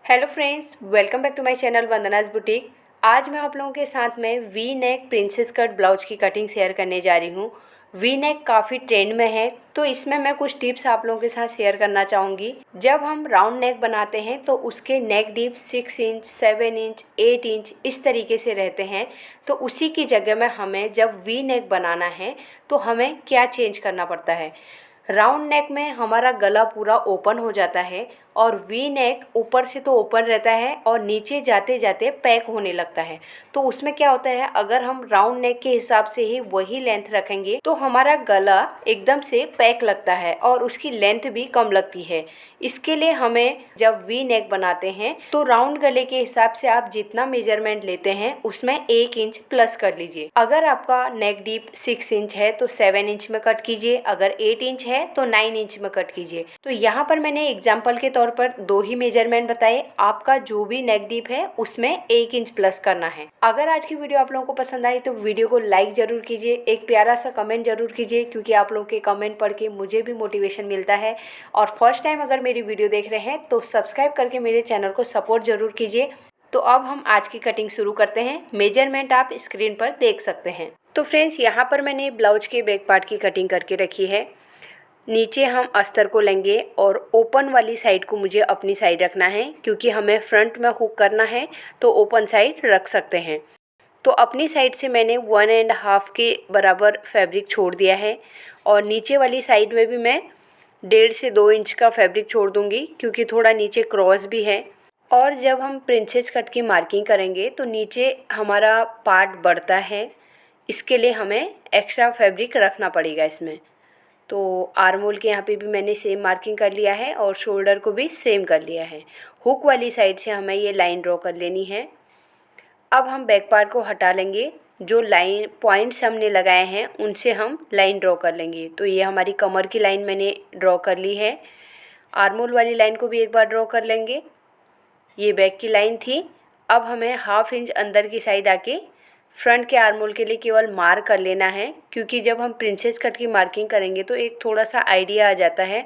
Hello friends, welcome back to my channel Vandana's boutique. आज मैं आप लोगों के साथ में V neck princess cut blouse की कटिंग शेयर करने जा रही हूँ। वी नेक काफ़ी ट्रेंड में है, तो इसमें मैं कुछ टिप्स आप लोगों के साथ शेयर करना चाहूँगी। जब हम राउंड नेक बनाते हैं तो उसके नेक डीप 6 इंच, 7 इंच, 8 इंच इस तरीके से रहते हैं। तो उसी की जगह में हमें जब वी नेक बनाना है तो हमें क्या चेंज करना पड़ता है। राउंड नेक में हमारा गला पूरा ओपन हो जाता है और वी नेक ऊपर से तो ओपन रहता है और नीचे जाते जाते पैक होने लगता है। तो उसमें क्या होता है, अगर हम राउंड नेक के हिसाब से ही वही लेंथ रखेंगे तो हमारा गला एकदम से पैक लगता है और उसकी लेंथ भी कम लगती है। इसके लिए हमें जब वी नेक बनाते हैं तो राउंड गले के हिसाब से आप जितना मेजरमेंट लेते हैं उसमें 1 इंच प्लस कर लीजिए। अगर आपका नेक डीप 6 इंच है तो 7 इंच में कट कीजिए, अगर 8 इंच है तो 9 इंच में कट कीजिए। तो यहाँ पर मैंने एग्जाम्पल के तौर पर 2 ही मेजरमेंट बताए। आपका जो भी नेक डीप है उसमें 1 इंच प्लस करना है। अगर आज की वीडियो आप लोगों को पसंद आई तो वीडियो को लाइक जरूर कीजिए, एक प्यारा सा कमेंट जरूर कीजिए, क्योंकि आप लोगों के कमेंट पढ़ के मुझे भी मोटिवेशन मिलता है। और फर्स्ट टाइम अगर मेरी वीडियो देख रहे हैं तो सब्सक्राइब करके मेरे चैनल को सपोर्ट जरूर कीजिए। तो अब हम आज की कटिंग शुरू करते हैं। मेजरमेंट आप स्क्रीन पर देख सकते हैं। तो फ्रेंड्स, यहाँ पर मैंने ब्लाउज के बैक पार्ट की कटिंग करके रखी है। नीचे हम अस्तर को लेंगे और ओपन वाली साइड को मुझे अपनी साइड रखना है, क्योंकि हमें फ्रंट में हुक करना है तो ओपन साइड रख सकते हैं। तो अपनी साइड से मैंने 1.5 के बराबर फैब्रिक छोड़ दिया है और नीचे वाली साइड में भी मैं 1.5 से 2 इंच का फैब्रिक छोड़ दूंगी, क्योंकि थोड़ा नीचे क्रॉस भी है। और जब हम प्रिंसेस कट की मार्किंग करेंगे तो नीचे हमारा पार्ट बढ़ता है, इसके लिए हमें एक्स्ट्रा फैब्रिक रखना पड़ेगा इसमें। तो आर्म होल के यहाँ पे भी मैंने सेम मार्किंग कर लिया है और शोल्डर को भी सेम कर लिया है। हुक वाली साइड से हमें ये लाइन ड्रॉ कर लेनी है। अब हम बैक पार्ट को हटा लेंगे। जो लाइन पॉइंट्स हमने लगाए हैं उनसे हम लाइन ड्रॉ कर लेंगे। तो ये हमारी कमर की लाइन मैंने ड्रॉ कर ली है। आर्म होल वाली लाइन को भी एक बार ड्रॉ कर लेंगे। ये बैक की लाइन थी। अब हमें 1/2 इंच अंदर की साइड आके फ्रंट के आर्म होल के लिए केवल मार्क कर लेना है, क्योंकि जब हम प्रिंसेस कट की मार्किंग करेंगे तो एक थोड़ा सा आइडिया आ जाता है।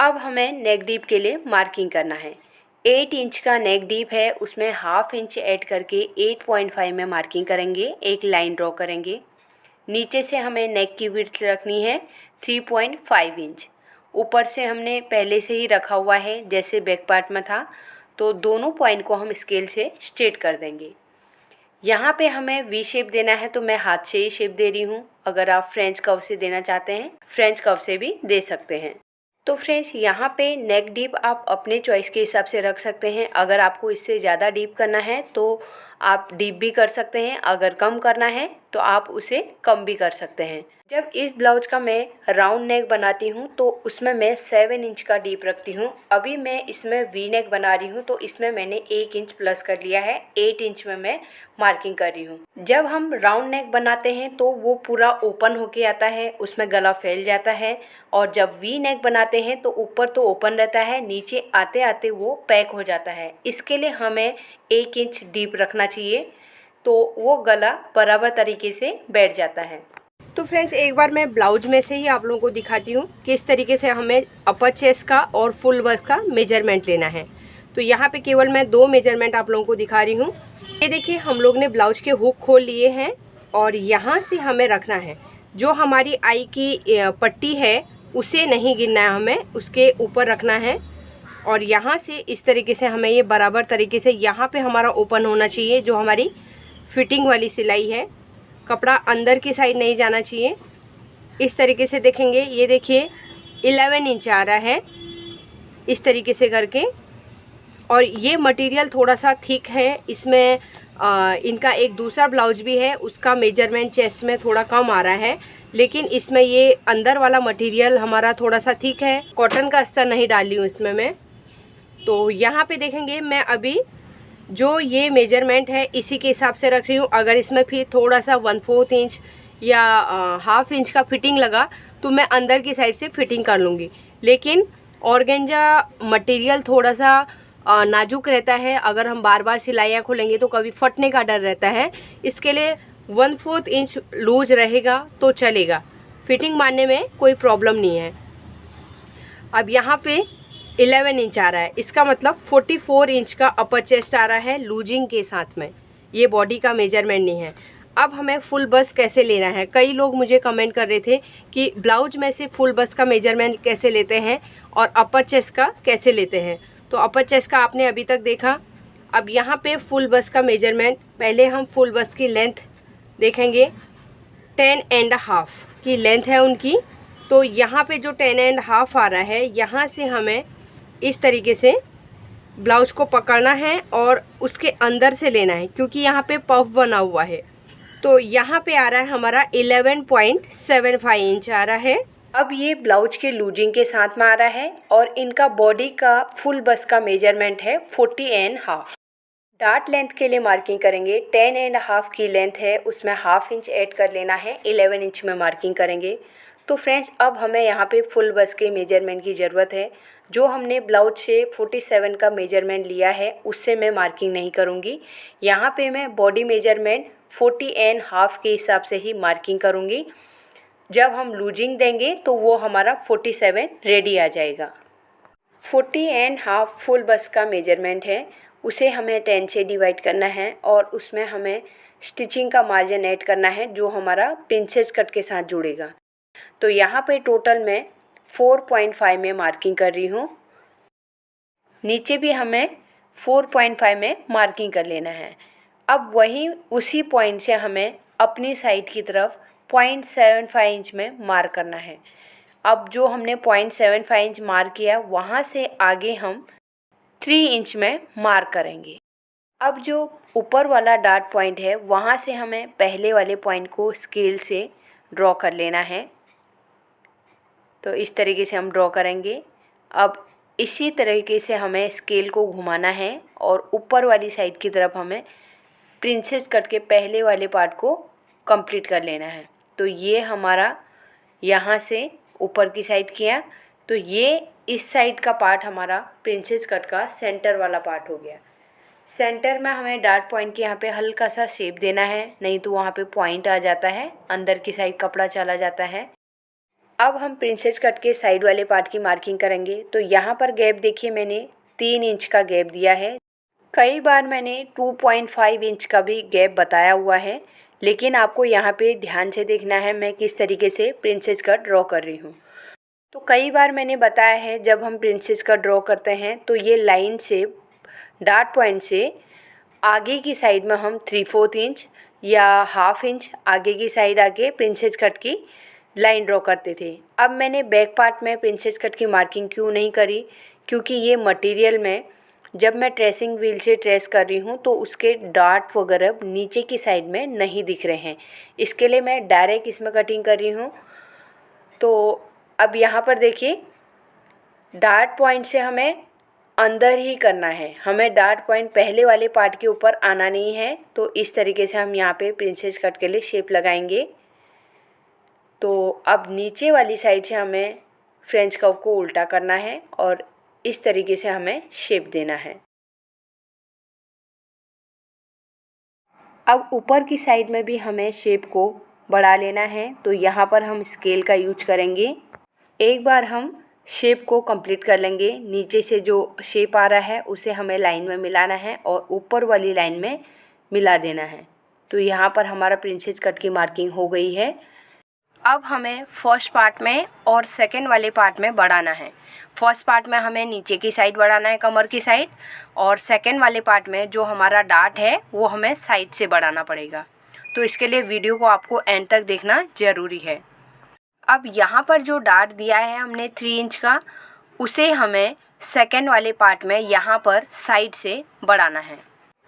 अब हमें नेक डीप के लिए मार्किंग करना है। 8 इंच का नेक डीप है, उसमें 1/2 इंच ऐड करके 8.5 में मार्किंग करेंगे, एक लाइन ड्रॉ करेंगे। नीचे से हमें नेक की विड्थ रखनी है 3.5 इंच। ऊपर से हमने पहले से ही रखा हुआ है जैसे बैक पार्ट में था, तो दोनों पॉइंट को हम स्केल से स्ट्रेट कर देंगे। यहाँ पे हमें वी शेप देना है तो मैं हाथ से ही शेप दे रही हूँ। अगर आप फ्रेंच कर्व से देना चाहते हैं फ्रेंच कर्व से भी दे सकते हैं। तो फ्रेंड्स, यहाँ पे नेक डीप आप अपने चॉइस के हिसाब से रख सकते हैं। अगर आपको इससे ज़्यादा डीप करना है तो आप डीप भी कर सकते हैं, अगर कम करना है तो आप उसे कम भी कर सकते हैं। जब इस ब्लाउज का मैं राउंड नेक बनाती हूँ तो उसमें मैं 7 इंच का डीप रखती हूँ। अभी मैं इसमें वी नेक बना रही हूँ तो इसमें मैंने 1 इंच प्लस कर लिया है, 8 इंच में मैं मार्किंग कर रही हूँ। जब हम राउंड नेक बनाते हैं तो वो पूरा ओपन होके आता है, उसमें गला फैल जाता है। और जब वी नेक बनाते हैं तो ऊपर तो ओपन रहता है, नीचे आते आते वो पैक हो जाता है। इसके लिए हमें 1 इंच डीप रखना चाहिए, तो वो गला बराबर तरीके से बैठ जाता है। तो फ्रेंड्स, एक बार मैं ब्लाउज में से ही आप लोगों को दिखाती हूँ किस तरीके से हमें अपर चेस्ट का और फुल वर्क का मेजरमेंट लेना है। तो यहाँ पे केवल मैं 2 मेजरमेंट आप लोगों को दिखा रही हूँ। ये देखिए, हम लोग ने ब्लाउज के हुक खोल लिए हैं और यहाँ से हमें रखना है। जो हमारी आई की पट्टी है उसे नहीं गिनना है, हमें उसके ऊपर रखना है। और यहाँ से इस तरीके से हमें ये बराबर तरीके से यहाँ पे हमारा ओपन होना चाहिए। जो हमारी फिटिंग वाली सिलाई है, कपड़ा अंदर की साइड नहीं जाना चाहिए। इस तरीके से देखेंगे, ये देखिए 11 इंच आ रहा है इस तरीके से करके। और ये मटेरियल थोड़ा सा थिक है, इसमें इनका एक दूसरा ब्लाउज भी है, उसका मेजरमेंट चेस्ट में थोड़ा कम आ रहा है, लेकिन इसमें ये अंदर वाला मटेरियल हमारा थोड़ा सा थिक है। कॉटन का अस्तर नहीं डाली हूँ इसमें मैं। तो यहाँ पे देखेंगे, मैं अभी जो ये मेजरमेंट है इसी के हिसाब से रख रही हूँ। अगर इसमें फिर थोड़ा सा 1/4 इंच या 1/2 इंच का फिटिंग लगा तो मैं अंदर की साइड से फिटिंग कर लूँगी। लेकिन ऑर्गेंजा मटेरियल थोड़ा सा नाजुक रहता है, अगर हम बार बार सिलाइयाँ खोलेंगे तो कभी फटने का डर रहता है। इसके लिए 1/4 इंच लूज रहेगा तो चलेगा, फिटिंग मारने में कोई प्रॉब्लम नहीं है। अब यहाँ पे 11 इंच आ रहा है। इसका मतलब 44 इंच का अपर चेस्ट आ रहा है लूजिंग के साथ में। ये बॉडी का मेजरमेंट नहीं है। अब हमें फुल बस्ट कैसे लेना है, कई लोग मुझे कमेंट कर रहे थे कि ब्लाउज में से फुल बस्ट का मेजरमेंट कैसे लेते हैं और अपर चेस्ट का कैसे लेते हैं। तो अपर चेस्ट का आपने अभी तक देखा। अब यहाँ पे फुल बस्ट का मेजरमेंट, पहले हम फुल बस्ट की लेंथ देखेंगे। 10.5 की लेंथ है उनकी। तो यहाँ पे जो 10.5 आ रहा है, यहाँ से हमें इस तरीके से ब्लाउज को पकड़ना है और उसके अंदर से लेना है, क्योंकि यहाँ पे पफ बना हुआ है। तो यहाँ पे आ रहा है हमारा 11.75 इंच आ रहा है। अब ये ब्लाउज के लूजिंग के साथ में आ रहा है और इनका बॉडी का फुल बस्ट का मेजरमेंट है 40.5। डार्ट लेंथ के लिए मार्किंग करेंगे। 10.5 की लेंथ है, उसमें हाफ इंच ऐड कर लेना है, 11 इंच में मार्किंग करेंगे। तो फ्रेंड्स, अब हमें यहाँ पे फुल बस्ट के मेजरमेंट की ज़रूरत है। जो हमने ब्लाउज से 47 का मेजरमेंट लिया है उससे मैं मार्किंग नहीं करूँगी। यहाँ पे मैं बॉडी मेजरमेंट 40.5 के हिसाब से ही मार्किंग करूँगी। जब हम लूजिंग देंगे तो वो हमारा 47 रेडी आ जाएगा। 40.5 फुल बस्ट का मेजरमेंट है, उसे हमें 10 से डिवाइड करना है और उसमें हमें स्टिचिंग का मार्जिन ऐड करना है जो हमारा प्रिंसेस कट के साथ जुड़ेगा। तो यहाँ पे टोटल मैं 4.5 में मार्किंग कर रही हूँ। नीचे भी हमें 4.5 में मार्किंग कर लेना है। अब वहीं उसी पॉइंट से हमें अपनी साइड की तरफ 0.75 इंच में मार्क करना है। अब जो हमने 0.75 इंच मार्क किया, वहाँ से आगे हम 3 इंच में मार्क करेंगे। अब जो ऊपर वाला डार्ट पॉइंट है, वहाँ से हमें पहले वाले पॉइंट को स्केल से ड्रॉ कर लेना है। तो इस तरीके से हम ड्रॉ करेंगे। अब इसी तरीके से हमें स्केल को घुमाना है और ऊपर वाली साइड की तरफ हमें प्रिंसेस कट के पहले वाले पार्ट को कंप्लीट कर लेना है। तो ये हमारा यहाँ से ऊपर की साइड किया, तो ये इस साइड का पार्ट हमारा प्रिंसेस कट का सेंटर वाला पार्ट हो गया। सेंटर में हमें डार्ट पॉइंट के यहाँ पे हल्का सा शेप देना है, नहीं तो वहाँ पे पॉइंट आ जाता है, अंदर की साइड कपड़ा चला जाता है। अब हम प्रिंसेस कट के साइड वाले पार्ट की मार्किंग करेंगे। तो यहाँ पर गैप देखिए, मैंने 3 इंच का गैप दिया है। कई बार मैंने 2.5 इंच का भी गैप बताया हुआ है, लेकिन आपको यहाँ पे ध्यान से देखना है मैं किस तरीके से प्रिंसेस कट ड्रॉ कर रही हूँ। तो कई बार मैंने बताया है, जब हम प्रिंसेस कट ड्रॉ करते हैं तो ये लाइन से डार्ट पॉइंट से आगे की साइड में हम 3/4 इंच या हाफ इंच आगे की साइड आके प्रिंसेस कट की लाइन ड्रॉ करते थे। अब मैंने बैक पार्ट में प्रिंसेस कट की मार्किंग क्यों नहीं करी, क्योंकि ये मटेरियल में जब मैं ट्रेसिंग व्हील से ट्रेस कर रही हूँ तो उसके डार्ट वगैरह नीचे की साइड में नहीं दिख रहे हैं, इसके लिए मैं डायरेक्ट इसमें कटिंग कर रही हूँ। तो अब यहाँ पर देखिए, डार्ट पॉइंट से हमें अंदर ही करना है, हमें डार्ट पॉइंट पहले वाले पार्ट के ऊपर आना नहीं है। तो इस तरीके से हम यहाँ पे प्रिंसेस कट के लिए शेप लगाएंगे। तो अब नीचे वाली साइड से हमें फ्रेंच कर्व को उल्टा करना है और इस तरीके से हमें शेप देना है। अब ऊपर की साइड में भी हमें शेप को बढ़ा लेना है। तो यहाँ पर हम स्केल का यूज करेंगे। एक बार हम शेप को कंप्लीट कर लेंगे। नीचे से जो शेप आ रहा है उसे हमें लाइन में मिलाना है और ऊपर वाली लाइन में मिला देना है। तो यहाँ पर हमारा प्रिंसेस कट की मार्किंग हो गई है। अब हमें फर्स्ट पार्ट में और सेकंड वाले पार्ट में बढ़ाना है। फर्स्ट पार्ट में हमें नीचे की साइड बढ़ाना है, कमर की साइड, और सेकंड वाले पार्ट में जो हमारा डार्ट है वो हमें साइड से बढ़ाना पड़ेगा। तो इसके लिए वीडियो को आपको एंड तक देखना ज़रूरी है। अब यहाँ पर जो डार्ट दिया है हमने 3 इंच का, उसे हमें सेकंड वाले पार्ट में यहाँ पर साइड से बढ़ाना है।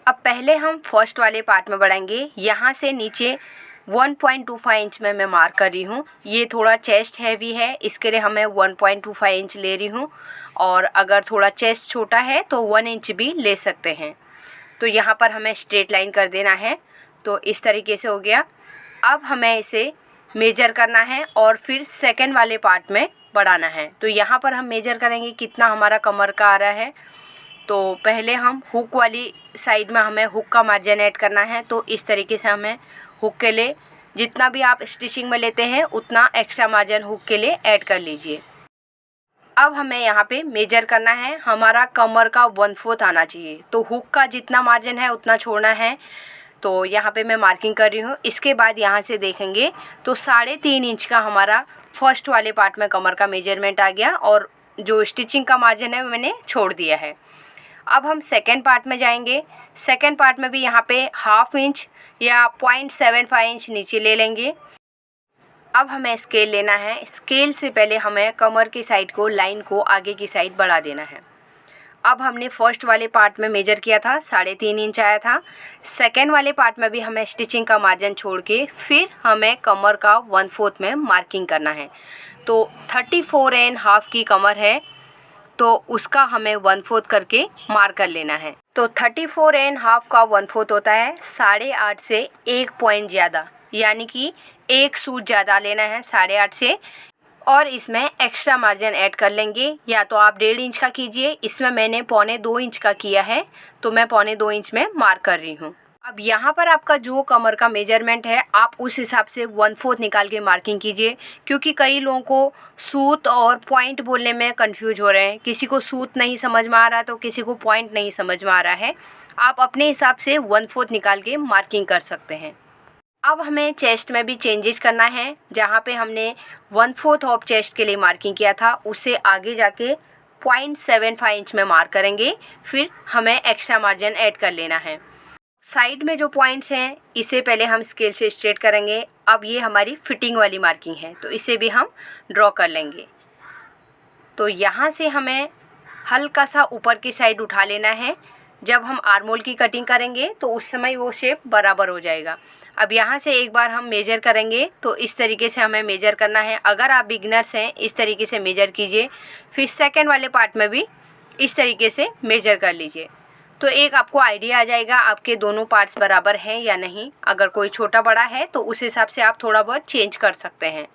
अब पहले हम फर्स्ट वाले पार्ट में बढ़ाएंगे। यहाँ से नीचे 1.25 इंच में मैं मार्क कर रही हूँ। ये थोड़ा चेस्ट हैवी है, इसके लिए हमें 1.25 इंच ले रही हूँ, और अगर थोड़ा चेस्ट छोटा है तो 1 इंच भी ले सकते हैं। तो यहाँ पर हमें स्ट्रेट लाइन कर देना है। तो इस तरीके से हो गया। अब हमें इसे मेजर करना है और फिर सेकंड वाले पार्ट में बढ़ाना है। तो यहाँ पर हम मेजर करेंगे कितना हमारा कमर का आ रहा है। तो पहले हम हुक वाली साइड में हमें हुक का मार्जिन ऐड करना है। तो इस तरीके से हमें हुक के लिए जितना भी आप स्टिचिंग में लेते हैं उतना एक्स्ट्रा मार्जिन हुक के लिए ऐड कर लीजिए। अब हमें यहाँ पे मेजर करना है, हमारा कमर का 1/4 आना चाहिए, तो हुक का जितना मार्जिन है उतना छोड़ना है। तो यहाँ पे मैं मार्किंग कर रही हूँ। इसके बाद यहाँ से देखेंगे तो 3.5 इंच का हमारा फर्स्ट वाले पार्ट में कमर का मेजरमेंट आ गया और जो स्टिचिंग का मार्जिन है मैंने छोड़ दिया है। अब हम सेकेंड पार्ट में जाएंगे। सेकेंड पार्ट में भी यहाँ पे 1/2 इंच या 0.75 इंच नीचे ले लेंगे। अब हमें स्केल लेना है। स्केल से पहले हमें कमर की साइड को, लाइन को आगे की साइड बढ़ा देना है। अब हमने फर्स्ट वाले पार्ट में मेजर किया था, 3.5 इंच आया था। सेकेंड वाले पार्ट में भी हमें स्टिचिंग का मार्जिन छोड़ के फिर हमें कमर का 1/4 में मार्किंग करना है। तो 34.5 की कमर है, तो उसका हमें 1/4 करके मार्क कर लेना है। तो 34.5 का 1/4 होता है 8.5 से 1 पॉइंट ज़्यादा, यानी कि 1 सूत ज़्यादा लेना है 8.5 से, और इसमें एक्स्ट्रा मार्जिन ऐड कर लेंगे। या तो आप 1.5 इंच का कीजिए, इसमें मैंने 1.25 इंच का किया है, तो मैं 1.25 इंच में मार्क कर रही हूँ। अब यहाँ पर आपका जो कमर का मेजरमेंट है आप उस हिसाब से 1/4 निकाल के मार्किंग कीजिए, क्योंकि कई लोगों को सूत और पॉइंट बोलने में कंफ्यूज हो रहे हैं। किसी को सूत नहीं समझ में आ रहा तो किसी को पॉइंट नहीं समझ में आ रहा है। आप अपने हिसाब से 1/4 निकाल के मार्किंग कर सकते हैं। अब हमें चेस्ट में भी चेंजेस करना है। जहाँ पे हमने 1/4 ऑफ चेस्ट के लिए मार्किंग किया था उससे आगे जाके 0.75 इंच में मार्क करेंगे। फिर हमें एक्स्ट्रा मार्जिन ऐड कर लेना है। साइड में जो पॉइंट्स हैं इसे पहले हम स्केल से स्ट्रेट करेंगे। अब ये हमारी फिटिंग वाली मार्किंग है, तो इसे भी हम ड्रॉ कर लेंगे। तो यहाँ से हमें हल्का सा ऊपर की साइड उठा लेना है। जब हम आर्मोल की कटिंग करेंगे तो उस समय वो शेप बराबर हो जाएगा। अब यहाँ से एक बार हम मेजर करेंगे, तो इस तरीके से हमें मेजर करना है। अगर आप बिगनर्स हैं इस तरीके से मेजर कीजिए। फिर सेकेंड वाले पार्ट में भी इस तरीके से मेजर कर लीजिए, तो एक आपको आइडिया आ जाएगा आपके दोनों पार्ट्स बराबर हैं या नहीं। अगर कोई छोटा बड़ा है तो उस हिसाब से आप थोड़ा बहुत चेंज कर सकते हैं।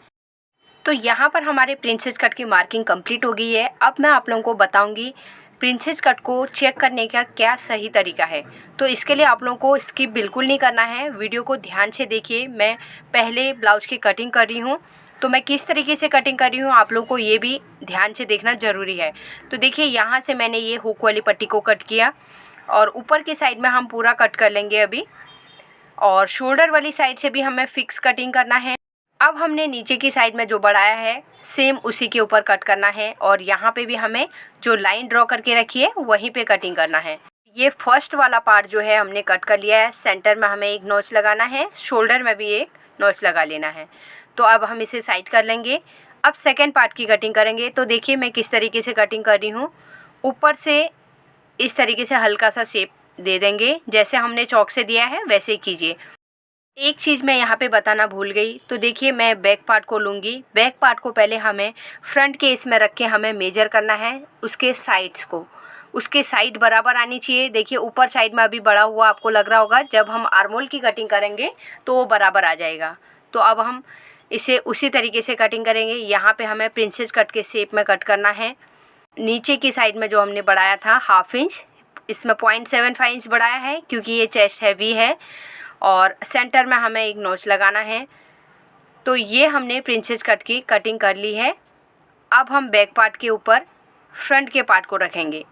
तो यहाँ पर हमारे प्रिंसेस कट की मार्किंग कंप्लीट हो गई है। अब मैं आप लोगों को बताऊंगी प्रिंसेस कट को चेक करने का क्या सही तरीका है। तो इसके लिए आप लोगों को स्किप बिल्कुल नहीं करना है, वीडियो को ध्यान से देखिए। मैं पहले ब्लाउज की कटिंग कर रही हूँ, तो मैं किस तरीके से कटिंग कर रही हूँ आप लोगों को ये भी ध्यान से देखना ज़रूरी है। तो देखिए यहाँ से मैंने ये हुक वाली पट्टी को कट किया और ऊपर की साइड में हम पूरा कट कर लेंगे अभी, और शोल्डर वाली साइड से भी हमें फिक्स कटिंग करना है। अब हमने नीचे की साइड में जो बढ़ाया है सेम उसी के ऊपर कट करना है, और यहाँ पे भी हमें जो लाइन ड्रॉ करके रखी है वहीं पे कटिंग करना है। ये फर्स्ट वाला पार्ट जो है हमने कट कर लिया है। सेंटर में हमें एक नॉच लगाना है, शोल्डर में भी एक नॉच लगा लेना है। तो अब हम इसे साइड कर लेंगे। अब सेकेंड पार्ट की कटिंग करेंगे। तो देखिए मैं किस तरीके से कटिंग कर रही हूँ। ऊपर से इस तरीके से हल्का सा शेप दे देंगे, जैसे हमने चौक से दिया है वैसे ही कीजिए। एक चीज़ मैं यहाँ पे बताना भूल गई, तो देखिए मैं बैक पार्ट को लूँगी। बैक पार्ट को पहले हमें फ्रंट के इसमें रख के हमें मेजर करना है उसके साइड्स को। उसके साइड बराबर आनी चाहिए। देखिए ऊपर साइड में अभी बढ़ा हुआ आपको लग रहा होगा, जब हम आर्मोल की कटिंग करेंगे तो वो बराबर आ जाएगा। तो अब हम इसे उसी तरीके से कटिंग करेंगे। यहाँ पे हमें प्रिंसेस कट के शेप में कट करना है। नीचे की साइड में जो हमने बढ़ाया था 1/2 इंच, इसमें 0.75 इंच बढ़ाया है क्योंकि ये चेस्ट हैवी है, और सेंटर में हमें एक नोच लगाना है। तो ये हमने प्रिंसेस कट की कटिंग कर ली है। अब हम बैक पार्ट के ऊपर फ्रंट के पार्ट को रखेंगे।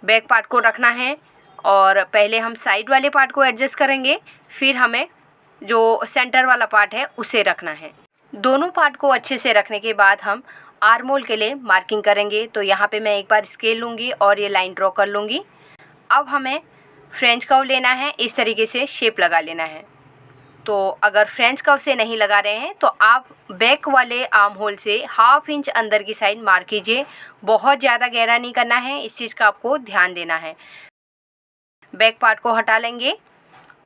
बैक पार्ट को रखना है और पहले हम साइड वाले पार्ट को एडजस्ट करेंगे, फिर हमें जो सेंटर वाला पार्ट है उसे रखना है। दोनों पार्ट को अच्छे से रखने के बाद हम आर्मोल के लिए मार्किंग करेंगे। तो यहाँ पे मैं एक बार स्केल लूँगी और ये लाइन ड्रॉ कर लूँगी। अब हमें फ्रेंच कर्व लेना है, इस तरीके से शेप लगा लेना है। तो अगर फ्रेंच कर्व से नहीं लगा रहे हैं तो आप बैक वाले आर्म होल से 1/2 इंच अंदर की साइड मार्क कीजिए। बहुत ज़्यादा गहरा नहीं करना है, इस चीज़ का आपको ध्यान देना है। बैक पार्ट को हटा लेंगे।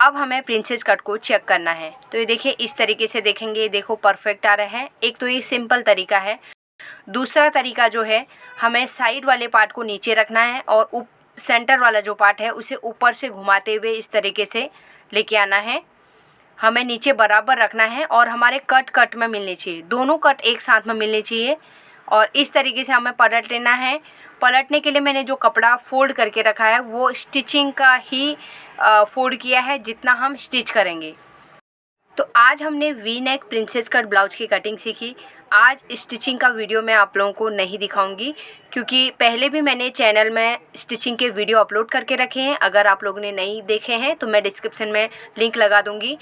अब हमें प्रिंसेस कट को चेक करना है। तो ये देखिए इस तरीके से देखेंगे, देखो परफेक्ट आ रहा है। एक तो ये सिंपल तरीका है। दूसरा तरीका जो है, हमें साइड वाले पार्ट को नीचे रखना है और सेंटर वाला जो पार्ट है उसे ऊपर से घुमाते हुए इस तरीके से लेके आना है। हमें नीचे बराबर रखना है और हमारे कट में मिलने चाहिए, दोनों कट एक साथ में मिलने चाहिए। और इस तरीके से हमें पलट लेना है। पलटने के लिए मैंने जो कपड़ा फोल्ड करके रखा है वो स्टिचिंग का ही फोल्ड किया है, जितना हम स्टिच करेंगे। तो आज हमने we neck princess cut blouse की कटिंग सीखी। आज स्टिचिंग का वीडियो मैं आप लोगों को नहीं दिखाऊंगी क्योंकि पहले भी मैंने चैनल में स्टिचिंग के वीडियो अपलोड करके रखे हैं। अगर आप लोगों ने नहीं देखे हैं तो मैं डिस्क्रिप्शन में लिंक लगा दूंगी।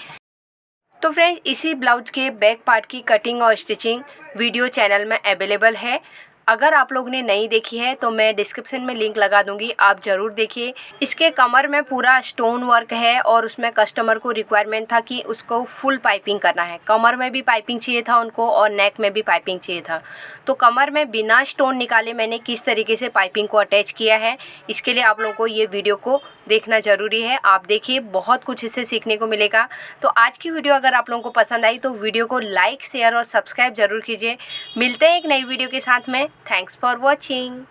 तो फ्रेंड्स, इसी ब्लाउज के बैक पार्ट की कटिंग और स्टिचिंग वीडियो चैनल में अवेलेबल है। अगर आप लोग ने नहीं देखी है तो मैं डिस्क्रिप्शन में लिंक लगा दूंगी, आप ज़रूर देखिए। इसके कमर में पूरा स्टोन वर्क है और उसमें कस्टमर को रिक्वायरमेंट था कि उसको फुल पाइपिंग करना है। कमर में भी पाइपिंग चाहिए था उनको और नेक में भी पाइपिंग चाहिए था। तो कमर में बिना स्टोन निकाले मैंने किस तरीके से पाइपिंग को अटैच किया है, इसके लिए आप लोगों को ये वीडियो को देखना ज़रूरी है। आप देखिए, बहुत कुछ इससे सीखने को मिलेगा। तो आज की वीडियो अगर आप लोगों को पसंद आई तो वीडियो को लाइक, शेयर और सब्सक्राइब ज़रूर कीजिए। मिलते हैं एक नई वीडियो के साथ में। Thanks for watching.